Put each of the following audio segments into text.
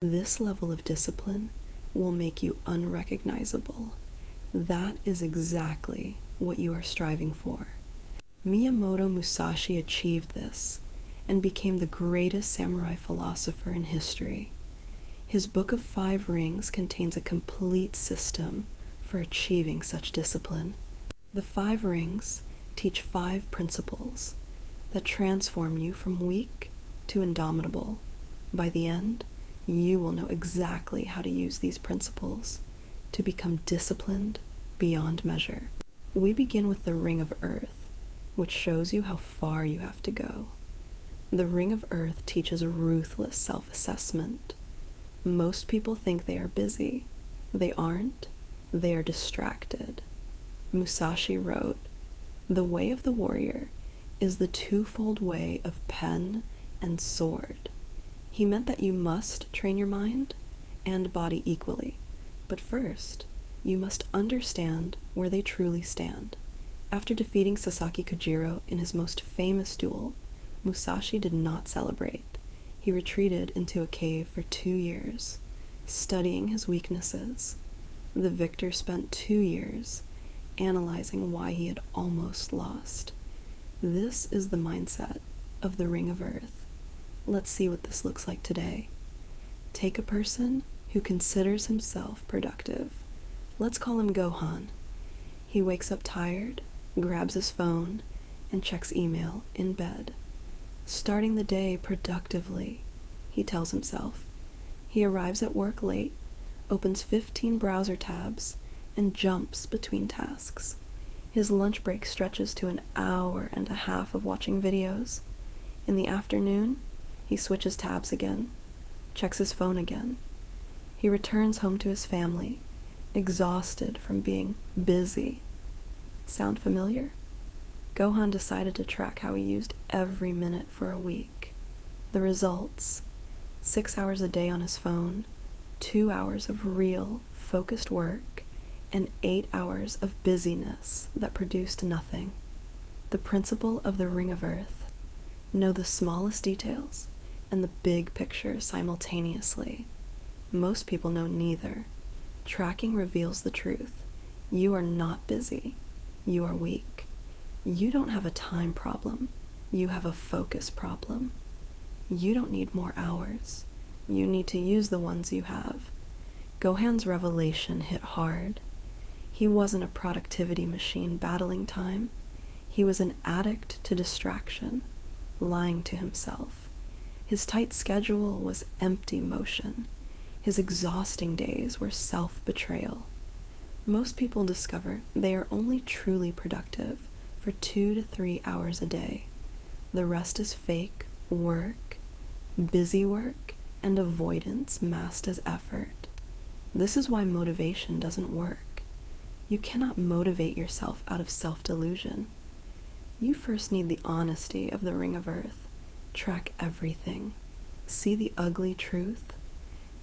This level of discipline will make you unrecognizable. That is exactly what you are striving for. Miyamoto Musashi achieved this and became the greatest samurai philosopher in history. His Book of 5 Rings contains a complete system for achieving such discipline. The 5 Rings teach 5 principles that transform you from weak to indomitable. By the end, you will know exactly how to use these principles to become disciplined beyond measure. We begin with the Ring of Earth, which shows you how far you have to go. The Ring of Earth teaches ruthless self-assessment. Most people think they are busy. They aren't. They are distracted. Musashi wrote, "The way of the warrior is the twofold way of pen and sword." He meant that you must train your mind and body equally, but first, you must understand where they truly stand. After defeating Sasaki Kojiro in his most famous duel, Musashi did not celebrate. He retreated into a cave for 2 years, studying his weaknesses. The victor spent 2 years analyzing why he had almost lost. This is the mindset of the Ring of Earth. Let's see what this looks like today. Take a person who considers himself productive. Let's call him Gohan. He wakes up tired, grabs his phone, and checks email in bed. Starting the day productively, he tells himself. He arrives at work late, opens 15 browser tabs, and jumps between tasks. His lunch break stretches to an hour and a half of watching videos. In the afternoon, he switches tabs again, checks his phone again. He returns home to his family, exhausted from being busy. Sound familiar? Gohan decided to track how he used every minute for a week. The results: 6 hours a day on his phone, 2 hours of real, focused work, and 8 hours of busyness that produced nothing. The principle of the Ring of Earth: know the smallest details and the big picture simultaneously. Most people know neither. Tracking reveals the truth. You are not busy. You are weak. You don't have a time problem. You have a focus problem. You don't need more hours. You need to use the ones you have. Gohan's revelation hit hard. He wasn't a productivity machine battling time. He was an addict to distraction, lying to himself. His tight schedule was empty motion. His exhausting days were self-betrayal. Most people discover they are only truly productive for 2 to 3 hours a day. The rest is fake work, busy work, and avoidance masked as effort. This is why motivation doesn't work. You cannot motivate yourself out of self-delusion. You first need the honesty of the Ring of Earth. Track everything. See the ugly truth.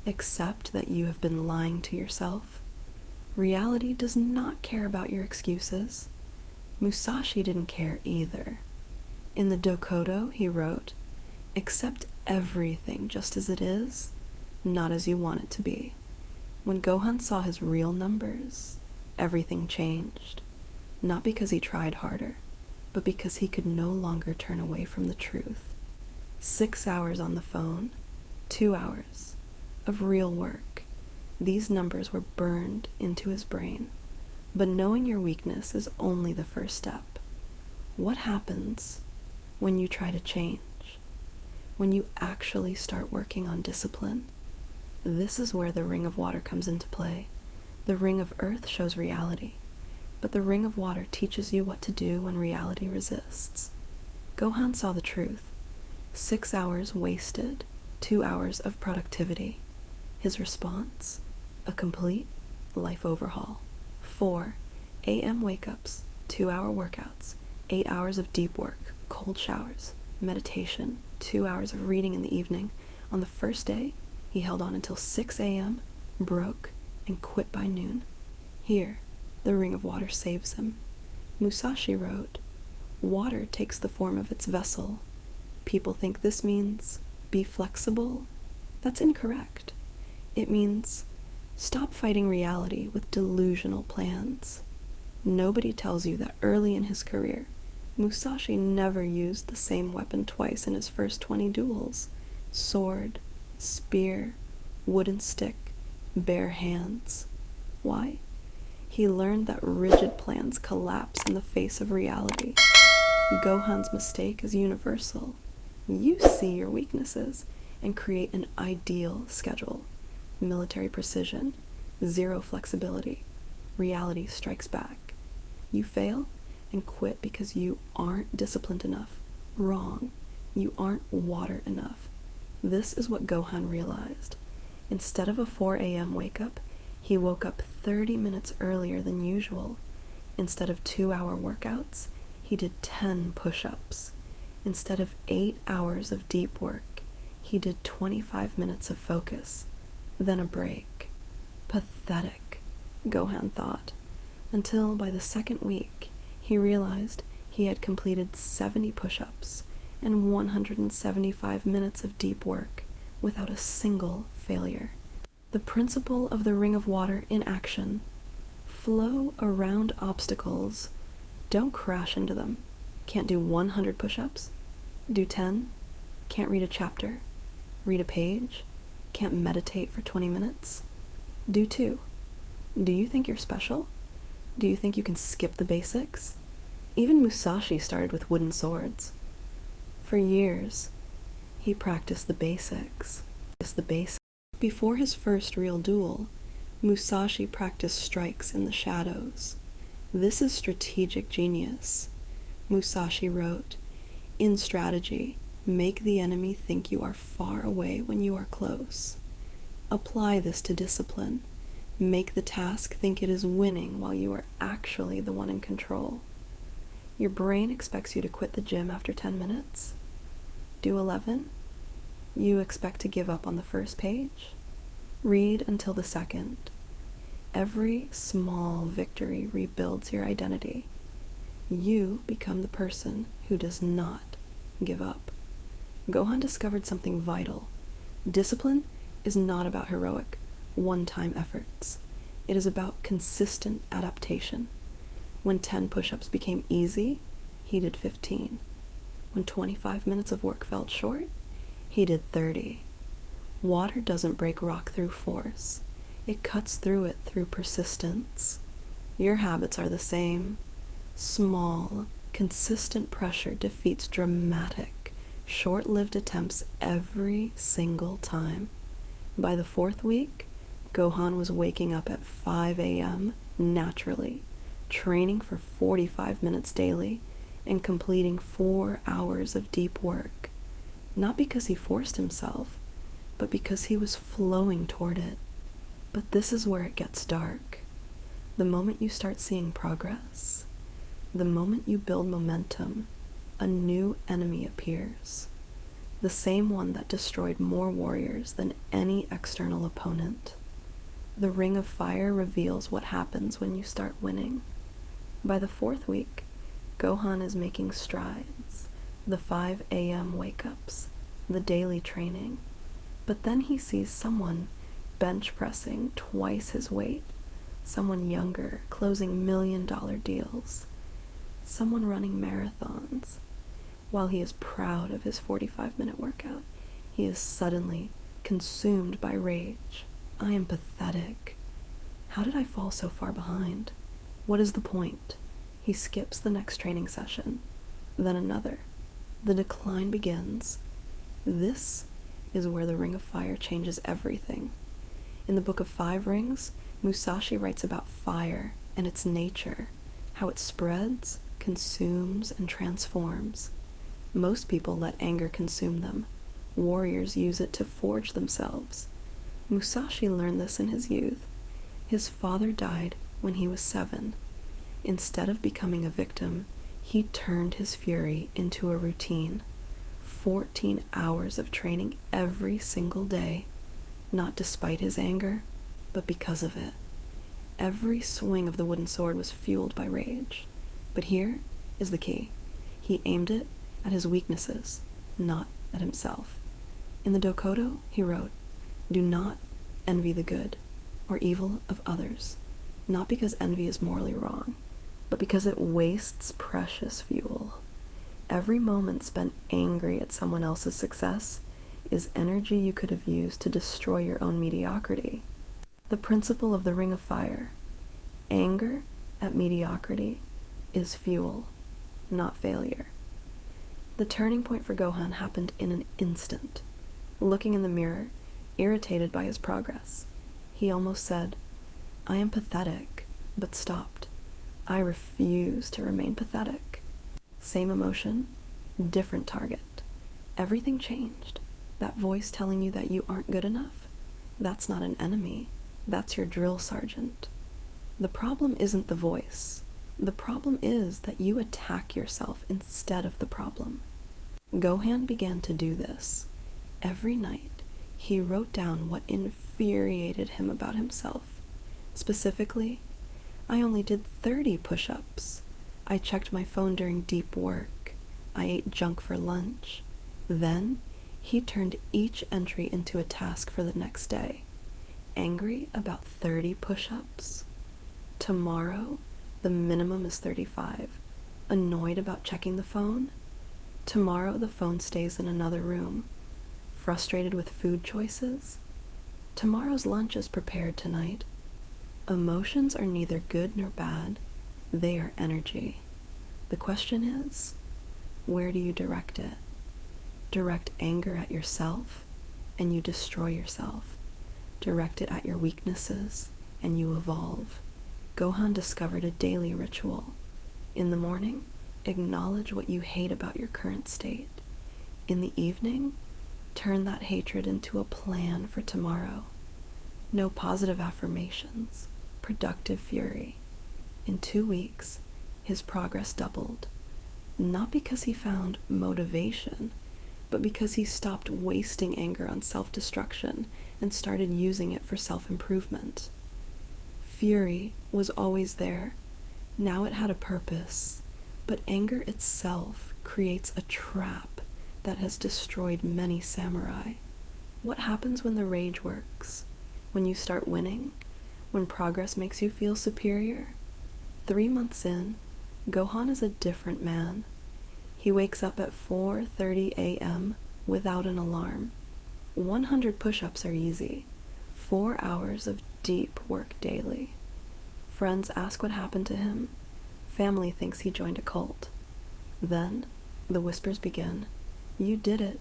Accept that you have been lying to yourself. Reality does not care about your excuses. Musashi didn't care either. In the Dokodo, he wrote, "Accept everything just as it is, not as you want it to be." When Gohan saw his real numbers, everything changed. Not because he tried harder, but because he could no longer turn away from the truth. 6 hours on the phone, 2 hours of real work. These numbers were burned into his brain. But knowing your weakness is only the first step. What happens when you try to change? When you actually start working on discipline? This is where the Ring of Water comes into play. The Ring of Earth shows reality, but the Ring of Water teaches you what to do when reality resists. Gohan saw the truth. 6 hours wasted, 2 hours of productivity. His response? A complete life overhaul. 4 a.m. wake-ups, 2-hour workouts, 8 hours of deep work, cold showers, meditation, 2 hours of reading in the evening. On the first day, he held on until 6 a.m., broke, and quit by noon. Here, the Ring of Water saves him. Musashi wrote, "Water takes the form of its vessel. People think this means be flexible. That's incorrect. It means stop fighting reality with delusional plans. Nobody tells you that early in his career, Musashi never used the same weapon twice in his first 20 duels. Sword, spear, wooden stick, bare hands. Why? He learned that rigid plans collapse in the face of reality. Gohan's mistake is universal. You see your weaknesses and create an ideal schedule. Military precision, zero flexibility. Reality strikes back. You fail and quit because you aren't disciplined enough. Wrong. You aren't water enough. This is what Gohan realized. Instead of a 4 a.m. wake-up, he woke up 30 minutes earlier than usual. Instead of 2-hour workouts, he did 10 push-ups. Instead of 8 hours of deep work, he did 25 minutes of focus, then a break. Pathetic, Gohan thought, until by the second week, he realized he had completed 70 push-ups and 175 minutes of deep work without a single failure. The principle of the ring of water in action. Flow around obstacles. Don't crash into them. Can't do 100 push-ups? Do 10? Can't read a chapter? Read a page? Can't meditate for 20 minutes? Do 2. Do you think you're special? Do you think you can skip the basics? Even Musashi started with wooden swords. For years, he practiced the basics. Before his first real duel, Musashi practiced strikes in the shadows. This is strategic genius. Musashi wrote, "In strategy, make the enemy think you are far away when you are close. Apply this to discipline. Make the task think it is winning while you are actually the one in control. Your brain expects you to quit the gym after 10 minutes. Do 11? You expect to give up on the first page? Read until the second. Every small victory rebuilds your identity. You become the person who does not give up." Gohan discovered something vital. Discipline is not about heroic, one-time efforts. It is about consistent adaptation. When 10 push-ups became easy, he did 15. When 25 minutes of work felt short, he did 30. Water doesn't break rock through force. It cuts through it through persistence. Your habits are the same. Small, consistent pressure defeats dramatic, short-lived attempts every single time. By the 4th week, Gohan was waking up at 5 a.m. naturally, training for 45 minutes daily, and completing 4 hours of deep work. Not because he forced himself, but because he was flowing toward it. But this is where it gets dark. The moment you start seeing progress, the moment you build momentum, a new enemy appears. The same one that destroyed more warriors than any external opponent. The Ring of Fire reveals what happens when you start winning. By the 4th week, Gohan is making strides, the 5 a.m. wake-ups, the daily training. But then he sees someone bench pressing twice his weight, someone younger closing $1 million deals, someone running marathons. While he is proud of his 45-minute workout, he is suddenly consumed by rage. I am pathetic. How did I fall so far behind? What is the point? He skips the next training session, then another. The decline begins. This is where the Ring of Fire changes everything. In the Book of 5 Rings, Musashi writes about fire and its nature, how it spreads, consumes, and transforms. Most people let anger consume them. Warriors use it to forge themselves. Musashi learned this in his youth. His father died when he was 7. Instead of becoming a victim, he turned his fury into a routine. 14 hours of training every single day, not despite his anger, but because of it. Every swing of the wooden sword was fueled by rage. But here is the key. He aimed it at his weaknesses, not at himself. In the Dokodo, he wrote, "Do not envy the good or evil of others, not because envy is morally wrong, but because it wastes precious fuel. Every moment spent angry at someone else's success is energy you could have used to destroy your own mediocrity. The principle of the Ring of Fire: anger at mediocrity is fuel, not failure. The turning point for Gohan happened in an instant. Looking in the mirror, irritated by his progress, he almost said, "I am pathetic," but stopped. "I refuse to remain pathetic." Same emotion, different target. Everything changed. That voice telling you that you aren't good enough, that's not an enemy. That's your drill sergeant. The problem isn't the voice. The problem is that you attack yourself instead of the problem. Gohan began to do this. Every night, he wrote down what infuriated him about himself. Specifically, I only did 30 push-ups. I checked my phone during deep work. I ate junk for lunch. Then, he turned each entry into a task for the next day. Angry about 30 push-ups. Tomorrow, the minimum is 35. Annoyed about checking the phone? Tomorrow, the phone stays in another room. Frustrated with food choices? Tomorrow's lunch is prepared tonight. Emotions are neither good nor bad. They are energy. The question is, where do you direct it? Direct anger at yourself, and you destroy yourself. Direct it at your weaknesses, and you evolve. Gohan discovered a daily ritual. In the morning, acknowledge what you hate about your current state. In the evening, turn that hatred into a plan for tomorrow. No positive affirmations, productive fury. In 2 weeks, his progress doubled. Not because he found motivation, but because he stopped wasting anger on self-destruction and started using it for self-improvement. Fury was always there. Now it had a purpose, but anger itself creates a trap that has destroyed many samurai. What happens when the rage works? When you start winning? When progress makes you feel superior? 3 months in, Gohan is a different man. He wakes up at 4:30 a.m. without an alarm. 100 push-ups are easy. 4 hours of deep work daily. Friends ask what happened to him. Family thinks he joined a cult. Then, the whispers begin. You did it.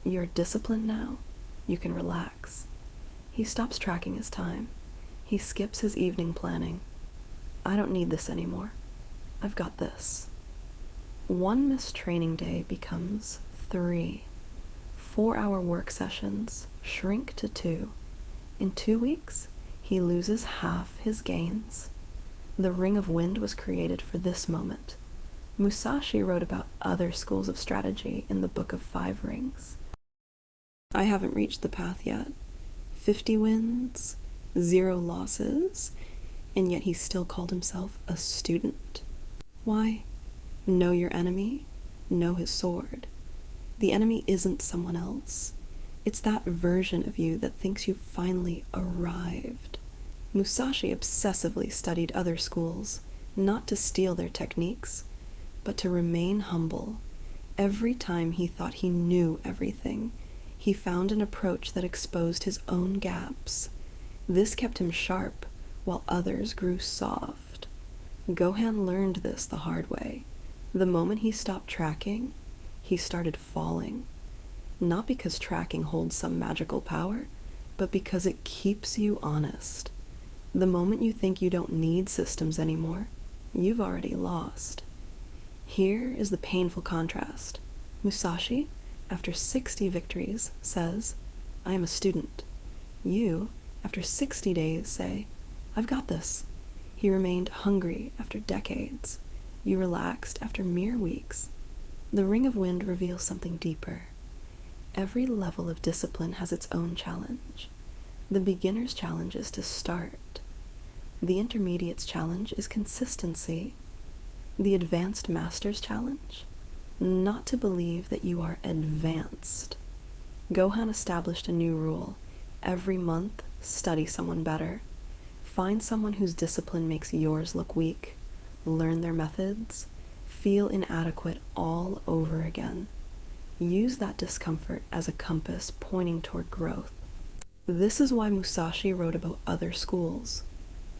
You're disciplined now. You can relax. He stops tracking his time. He skips his evening planning. I don't need this anymore. I've got this. 1 missed training day becomes 3. 4-hour work sessions shrink to 2. In 2 weeks, he loses half his gains. The Ring of Wind was created for this moment. Musashi wrote about other schools of strategy in the Book of 5 Rings. I haven't reached the path yet. 50 wins, 0 losses, and yet he still called himself a student. Why? Know your enemy, know his sword. The enemy isn't someone else. It's that version of you that thinks you've finally arrived. Musashi obsessively studied other schools, not to steal their techniques, but to remain humble. Every time he thought he knew everything, he found an approach that exposed his own gaps. This kept him sharp, while others grew soft. Gohan learned this the hard way. The moment he stopped tracking, he started falling. Not because tracking holds some magical power, but because it keeps you honest. The moment you think you don't need systems anymore, you've already lost. Here is the painful contrast. Musashi, after 60 victories, says, I am a student. You, after 60 days, say, I've got this. He remained hungry after decades. You relaxed after mere weeks. The Ring of Wind reveals something deeper. Every level of discipline has its own challenge. The beginner's challenge is to start. The intermediate's challenge is consistency. The advanced master's challenge? Not to believe that you are advanced. Gohan established a new rule. Every month, Study someone better. Find someone whose discipline makes yours look weak. Learn their methods. Feel inadequate all over again. Use that discomfort as a compass pointing toward growth. This is why Musashi wrote about other schools.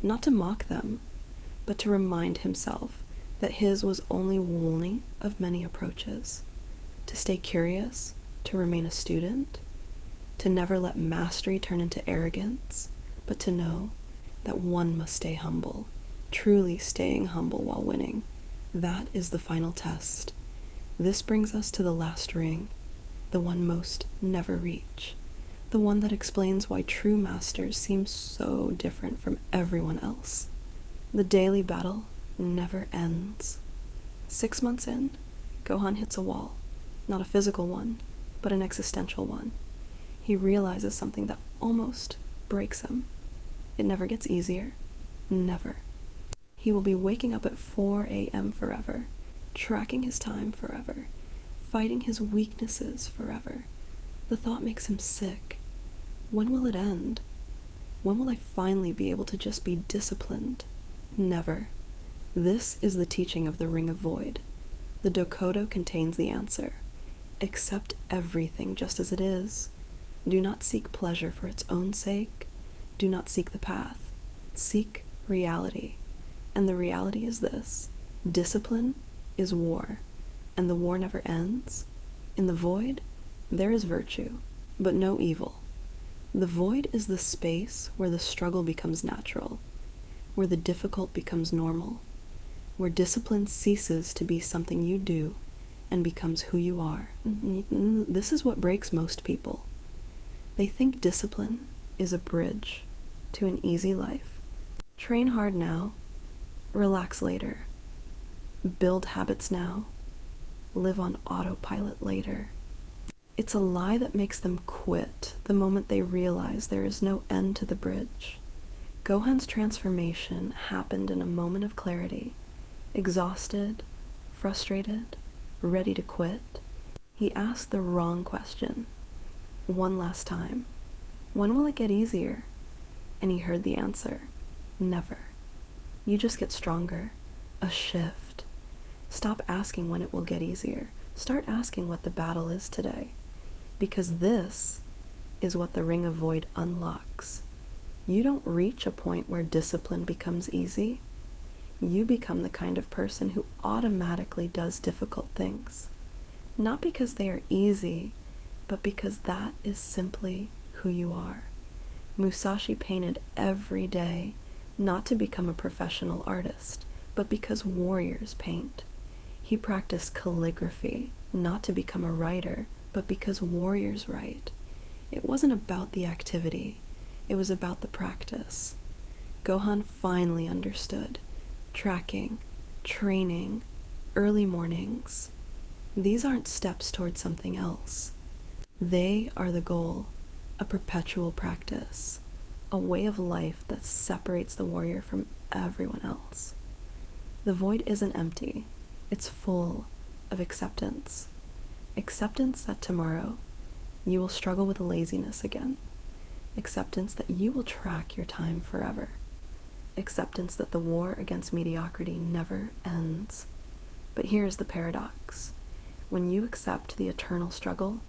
Not to mock them, but to remind himself that his was only one of many approaches. To stay curious, to remain a student, to never let mastery turn into arrogance, but to know that one must stay humble, truly staying humble while winning. That is the final test. This brings us to the last ring, the one most never reach, the one that explains why true masters seem so different from everyone else. The daily battle never ends. 6 months in, Gohan hits a wall, not a physical one, but an existential one. He realizes something that almost breaks him. It never gets easier. Never. He will be waking up at 4 a.m. forever, tracking his time forever, fighting his weaknesses forever. The thought makes him sick. When will it end? When will I finally be able to just be disciplined? Never. This is the teaching of the Ring of Void. The Dokodo contains the answer. Accept everything just as it is. Do not seek pleasure for its own sake. Do not seek the path. Seek reality. And the reality is this: discipline is war, and the war never ends. In the void, there is virtue, but no evil. The void is the space where the struggle becomes natural, where the difficult becomes normal, where discipline ceases to be something you do and becomes who you are. This is what breaks most people. They think discipline is a bridge to an easy life. Train hard now, relax later. Build habits now, live on autopilot later. It's a lie that makes them quit the moment they realize there is no end to the bridge. Gohan's transformation happened in a moment of clarity. Exhausted, frustrated, ready to quit, he asked the wrong question. One last time. When will it get easier? And he heard the answer. Never. You just get stronger. A shift. Stop asking when it will get easier. Start asking what the battle is today. Because this is what the Ring of Void unlocks. You don't reach a point where discipline becomes easy. You become the kind of person who automatically does difficult things. Not because they are easy, but because that is simply who you are. Musashi painted every day, not to become a professional artist, but because warriors paint. He practiced calligraphy, not to become a writer, but because warriors write. It wasn't about the activity, it was about the practice. Gohan finally understood. Tracking, training, early mornings. These aren't steps towards something else. They are the goal, a perpetual practice, a way of life that separates the warrior from everyone else. The void isn't empty, it's full of acceptance. Acceptance that tomorrow you will struggle with laziness again. Acceptance that you will track your time forever. Acceptance that the war against mediocrity never ends. But here's the paradox. When you accept the eternal struggle,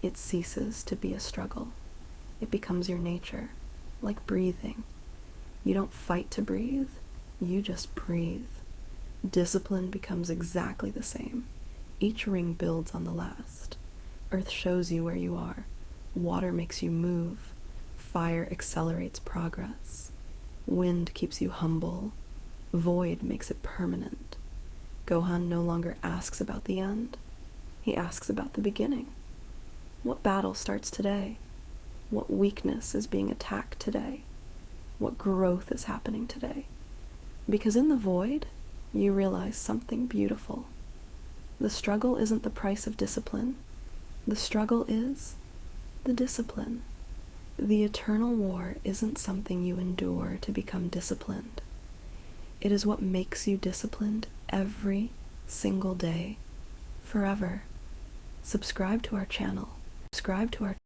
it ceases to be a struggle. It becomes your nature, like breathing. You don't fight to breathe, you just breathe. Discipline becomes exactly the same. Each ring builds on the last. Earth shows you where you are. Water makes you move. Fire accelerates progress. Wind keeps you humble. Void makes it permanent. Gohan no longer asks about the end. He asks about the beginning. What battle starts today? What weakness is being attacked today? What growth is happening today? Because in the void, you realize something beautiful. The struggle isn't the price of discipline. The struggle is the discipline. The eternal war isn't something you endure to become disciplined. It is what makes you disciplined every single day, forever. Subscribe to our channel. Subscribe to our